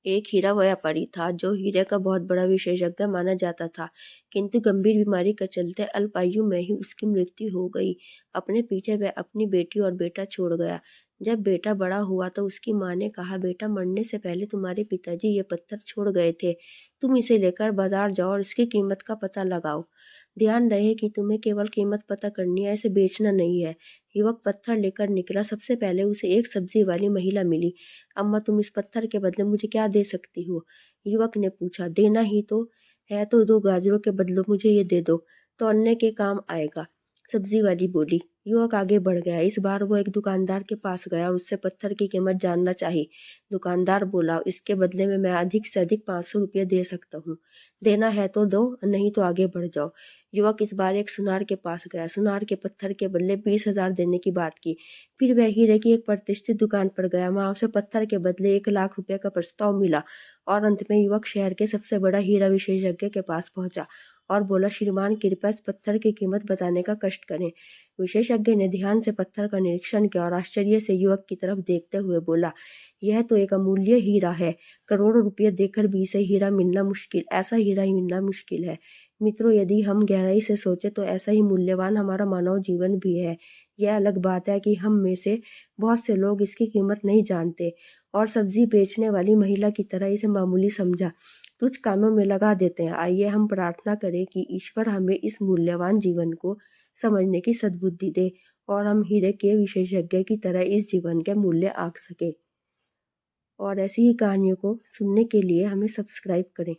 एक हीरा व्यापारी था जो हीरे का बहुत बड़ा विशेषज्ञ माना जाता था, किंतु गंभीर बीमारी के चलते अल्प आयु में ही उसकी मृत्यु हो गई। अपने पीछे वह अपनी बेटी और बेटा छोड़ गया। जब बेटा बड़ा हुआ तो उसकी माँ ने कहा, बेटा मरने से पहले तुम्हारे पिताजी ये पत्थर छोड़ गए थे, तुम इसे लेकर बाजार जाओ और इसकी कीमत का पता लगाओ। ध्यान रहे कि तुम्हें केवल कीमत पता करनी है, इसे बेचना नहीं है। युवक पत्थर लेकर निकला। सबसे पहले उसे एक सब्जी वाली महिला मिली। अम्मा, तुम इस पत्थर के बदले मुझे क्या दे सकती हो? युवक ने पूछा। देना ही तो है तो 2 गाजरों के बदले मुझे ये दे दो, तौलने के काम आएगा। सब्जी वाली बोली। युवक आगे बढ़ गया। इस बार वो एक दुकानदार के पास गया और उससे पत्थर की कीमत जानना चाही। दुकानदार बोला, इसके बदले में मैं अधिक से अधिक 500 रुपये दे सकता हूँ। देना है तो दो, नहीं तो आगे बढ़ जाओ। युवक इस बार एक सुनार के पास गया। सुनार के पत्थर के बदले 20,000 देने की बात की। फिर वह हीरे की एक प्रतिष्ठित दुकान पर गया। वहां उसे पत्थर के बदले 1 लाख रुपए का प्रस्ताव मिला और अंत में युवक शहर के सबसे बड़ा हीरा विशेषज्ञ के पास पहुंचा और बोला, श्रीमान कृपया इस पत्थर की कीमत बताने का कष्ट करें। विशेषज्ञ ने ध्यान से पत्थर का निरीक्षण किया और आश्चर्य से युवक की तरफ देखते हुए बोला, यह तो एक अमूल्य हीरा है। करोड़ों रुपये देकर भी इसे हीरा मिलना मुश्किल, ऐसा हीरा ही मिलना मुश्किल है। मित्रों, यदि हम गहराई से सोचे तो ऐसा ही मूल्यवान हमारा मानव जीवन भी है। यह अलग बात है कि हम में से बहुत से लोग इसकी कीमत नहीं जानते और सब्जी बेचने वाली महिला की तरह इसे मामूली समझा तुच्छ कामों में लगा देते हैं। आइए हम प्रार्थना करें कि ईश्वर हमें इस मूल्यवान जीवन को समझने की सद्बुद्धि दे और हम हीरे के विशेषज्ञ की तरह इस जीवन के मूल्य आंक सके। और ऐसी ही कहानियों को सुनने के लिए हमें सब्सक्राइब करें।